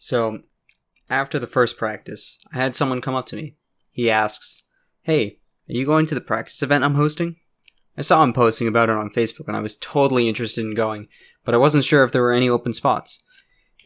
So, after the first practice, I had someone come up to me. He asks, "Hey, are you going to the practice event I'm hosting?" I saw him posting about it on Facebook and I was totally interested in going, but I wasn't sure if there were any open spots.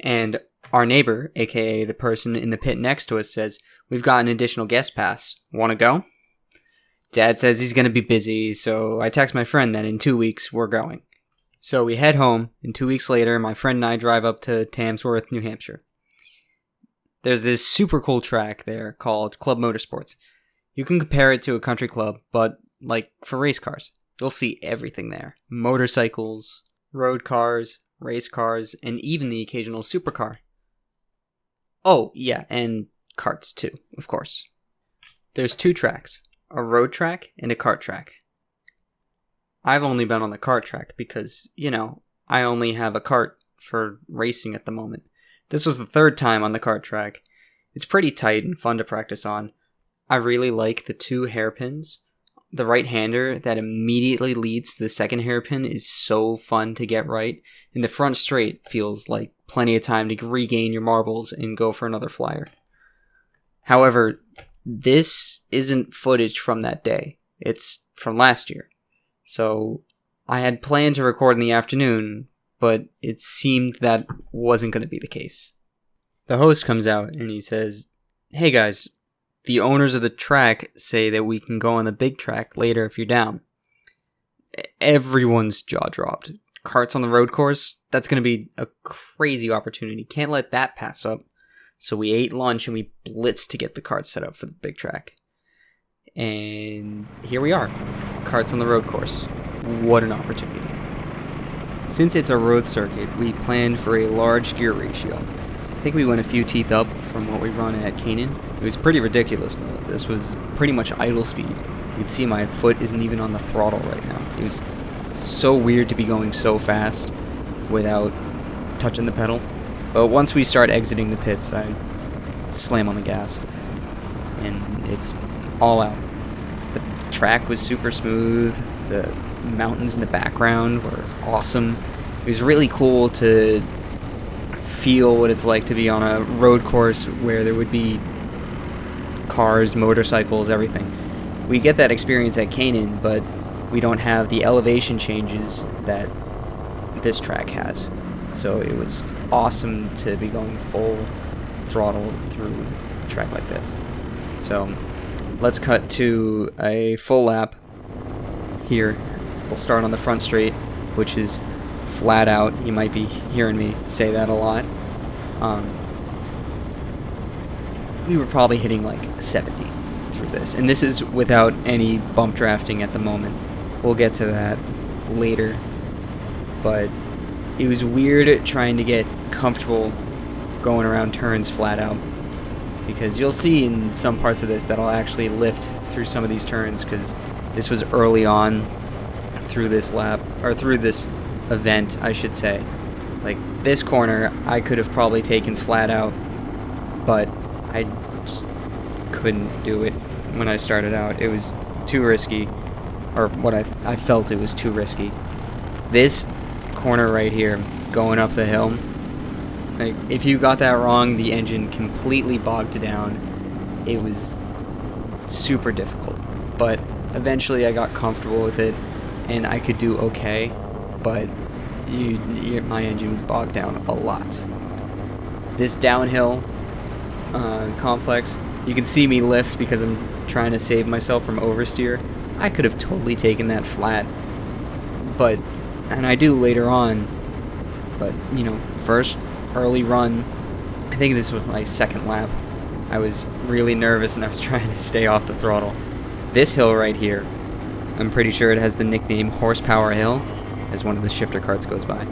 And our neighbor, aka the person in the pit next to us, says, "We've got an additional guest pass. Want to go?" Dad says he's going to be busy, so I text my friend that in 2 weeks we're going. So we head home, and 2 weeks later, my friend and I drive up to Tamsworth, New Hampshire. There's this super cool track there called Club Motorsports. You can compare it to a country club, but like for race cars. You'll see everything there. Motorcycles, road cars, race cars, and even the occasional supercar. Oh, yeah, and karts too, of course. There's 2 tracks, a road track and a kart track. I've only been on the kart track because, I only have a kart for racing at the moment. This was the 3rd time on the kart track. It's pretty tight and fun to practice on. I really like the 2 hairpins. The right-hander that immediately leads to the second hairpin is so fun to get right, and the front straight feels like plenty of time to regain your marbles and go for another flyer. However, this isn't footage from that day. It's from last year. So I had planned to record in the afternoon, but it seemed that wasn't going to be the case. The host comes out and he says, "Hey guys, the owners of the track say that we can go on the big track later if you're down." Everyone's jaw dropped. Karts on the road course, that's going to be a crazy opportunity. Can't let that pass up. So we ate lunch and we blitzed to get the karts set up for the big track. And here we are. Karts on the road course. What an opportunity. Since it's a road circuit, we planned for a large gear ratio. I think we went a few teeth up from what we run at Canaan. It was pretty ridiculous though. This was pretty much idle speed. You can see my foot isn't even on the throttle right now. It was so weird to be going so fast without touching the pedal. But once we start exiting the pits, I slam on the gas. And it's all out. The track was super smooth. The mountains in the background were awesome. It was really cool to feel what it's like to be on a road course where there would be cars, motorcycles, everything. We get that experience at Canaan, but we don't have the elevation changes that this track has. So it was awesome to be going full throttle through a track like this. So let's cut to a full lap here. We'll start on the front straight, which is flat out. You might be hearing me say that a lot. We were probably hitting like 70 through this, and this is without any bump drafting at the moment. We'll get to that later, but it was weird trying to get comfortable going around turns flat out, because you'll see in some parts of this that I'll actually lift through some of these turns, because this was early on through this lap, or through this event, I should say. Like this corner, I could have probably taken flat out, but I just couldn't do it when I started out. It was too risky, or what I felt it was too risky. This corner right here, going up the hill, like if you got that wrong, the engine completely bogged down. It was super difficult, but eventually I got comfortable with it, and I could do okay, but my engine bogged down a lot. This downhill complex, you can see me lift because I'm trying to save myself from oversteer. I could have totally taken that flat, and I do later on, but first early run, I think this was my second lap, I was really nervous and I was trying to stay off the throttle. This hill right here, I'm pretty sure it has the nickname Horsepower Hill, as one of the shifter carts goes by,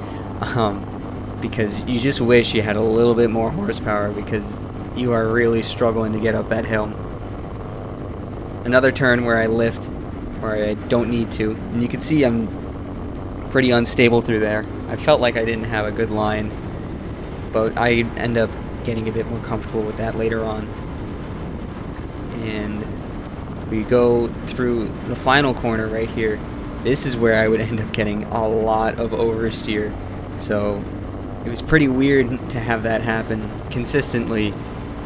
because you just wish you had a little bit more horsepower, because you are really struggling to get up that hill. Another turn where I lift, where I don't need to, and you can see I'm pretty unstable through there. I felt like I didn't have a good line, but I end up getting a bit more comfortable with that later on. And we go through the final corner right here. This is where I would end up getting a lot of oversteer. So It was pretty weird to have that happen consistently,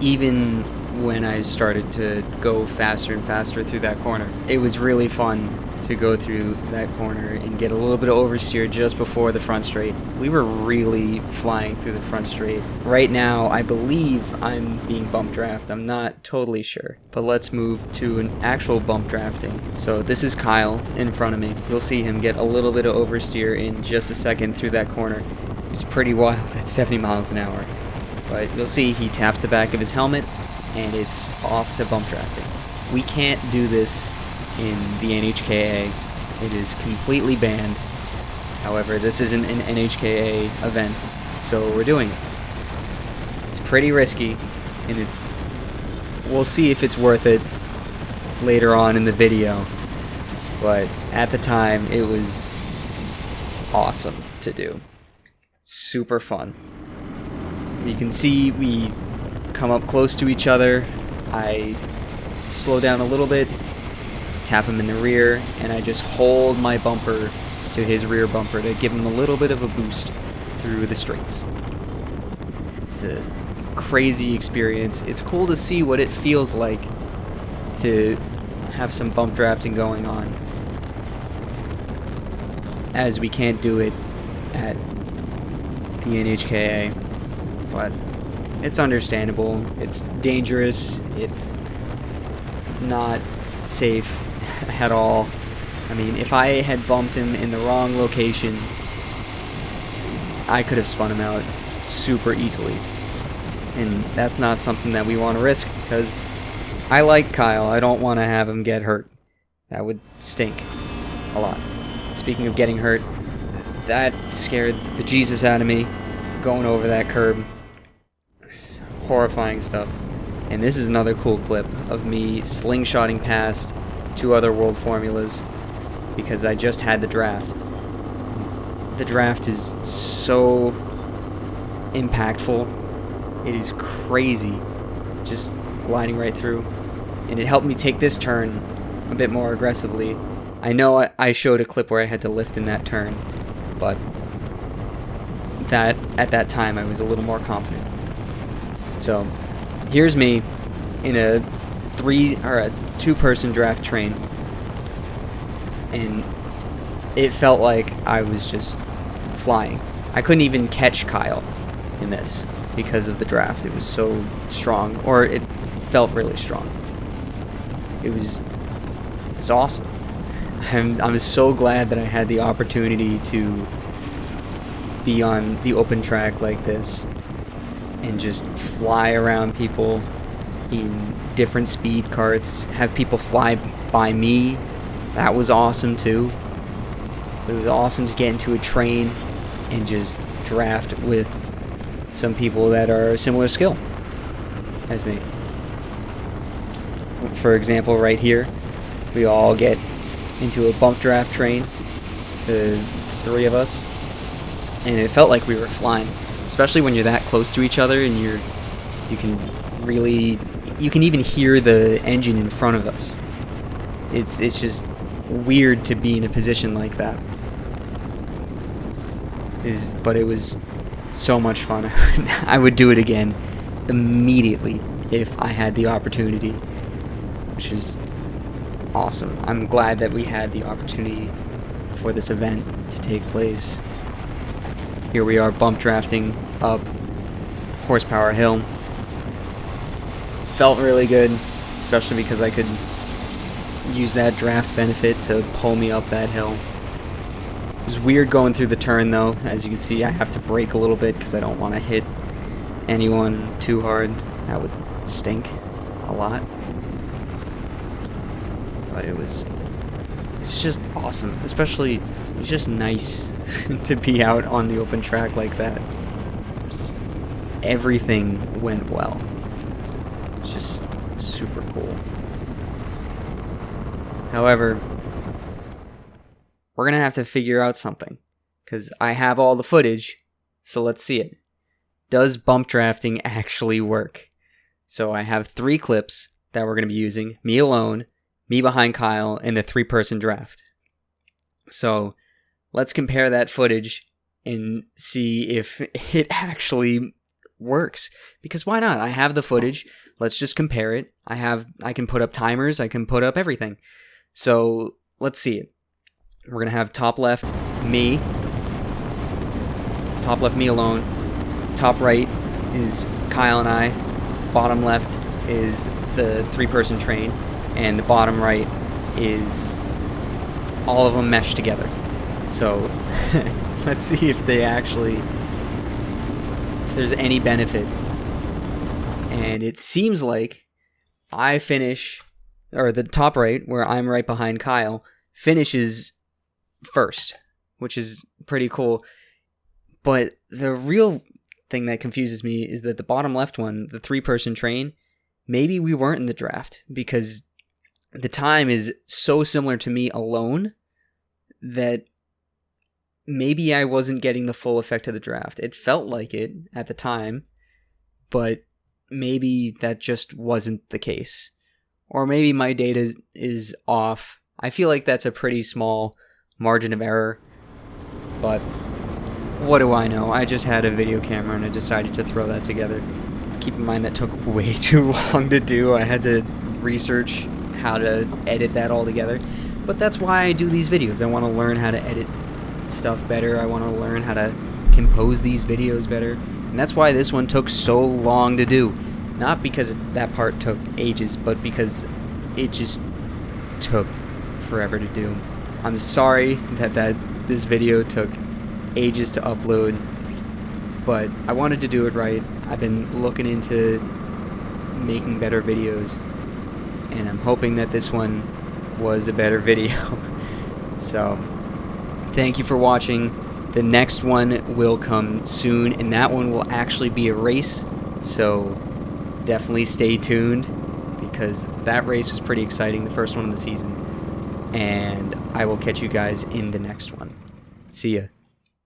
even when I started to go faster and faster through that corner. It was really fun to go through that corner and get a little bit of oversteer just before the front straight. We were really flying through the front straight. Right now, I believe I'm being bump draft. I'm not totally sure. But let's move to an actual bump drafting. So this is Kyle in front of me. You'll see him get a little bit of oversteer in just a second through that corner. It's pretty wild at 70 miles an hour. But you'll see he taps the back of his helmet and it's off to bump drafting. We can't do this in the NHKA. It is completely banned. However, this isn't an NHKA event, so we're doing it. It's pretty risky, and we'll see if it's worth it later on in the video. But at the time, it was awesome to do. Super fun. You can see we come up close to each other. I slow down a little bit, tap him in the rear, and I just hold my bumper to his rear bumper to give him a little bit of a boost through the straights. It's a crazy experience. It's cool to see what it feels like to have some bump drafting going on, as we can't do it at the NHKA, but it's understandable. It's dangerous. It's not safe at all. I mean, if I had bumped him in the wrong location, I could have spun him out super easily. And that's not something that we want to risk, because I like Kyle. I don't want to have him get hurt. That would stink a lot. Speaking of getting hurt, that scared the bejesus out of me going over that curb. Horrifying stuff. And this is another cool clip of me slingshotting past two other world formulas because I just had the draft. The draft is so impactful. It is crazy. Just gliding right through. And it helped me take this turn a bit more aggressively. I know I showed a clip where I had to lift in that turn, but at that time I was a little more confident. So here's me in a two-person draft train, and it felt like I was just flying. I couldn't even catch Kyle in this because of the draft. It was so strong, or it felt really strong. It was awesome. I'm so glad that I had the opportunity to be on the open track like this and just fly around people in different speed karts, have people fly by me. That was awesome too. It was awesome to get into a train and just draft with some people that are similar skill as me. For example, right here, we all get into a bump draft train, the three of us, and it felt like we were flying, especially when you're that close to each other and you can even hear the engine in front of us. It's just weird to be in a position like that. But it was so much fun. I would do it again immediately if I had the opportunity, which is awesome. I'm glad that we had the opportunity for this event to take place. Here we are bump drafting up Horsepower Hill. Felt really good, especially because I could use that draft benefit to pull me up that hill. It was weird going through the turn though. As you can see, I have to brake a little bit because I don't want to hit anyone too hard. That would stink a lot. But it's just awesome. Especially, it's just nice to be out on the open track like that. Just everything went well. It's just super cool. However, we're gonna have to figure out something, because I have all the footage, so let's see it. Does bump drafting actually work? So I have 3 clips that we're gonna be using, me alone, me behind Kyle, and the 3-person draft. So let's compare that footage and see if it actually works. Because why not? I have the footage. Let's just compare it. I can put up timers. I can put up everything. So let's see it. We're going to have top left, me. Top left, me alone. Top right is Kyle and I. Bottom left is the 3-person train. And the bottom right is all of them meshed together. So let's see if there's any benefit. And it seems like I finish, or the top right, where I'm right behind Kyle, finishes first, which is pretty cool. But the real thing that confuses me is that the bottom left one, the 3-person train, maybe we weren't in the draft, because the time is so similar to me alone that maybe I wasn't getting the full effect of the draft. It felt like it at the time, but maybe that just wasn't the case. Or maybe my data is off. I feel like that's a pretty small margin of error, but what do I know? I just had a video camera and I decided to throw that together. Keep in mind that took way too long to do. I had to research how to edit that all together. But that's why I do these videos. I want to learn how to edit stuff better. I want to learn how to compose these videos better. And that's why this one took so long to do. Not because that part took ages, but because it just took forever to do. I'm sorry that this video took ages to upload, but I wanted to do it right. I've been looking into making better videos, and I'm hoping that this one was a better video. So, thank you for watching. The next one will come soon, and that one will actually be a race, so definitely stay tuned, because that race was pretty exciting, the first one of the season, and I will catch you guys in the next one. See ya.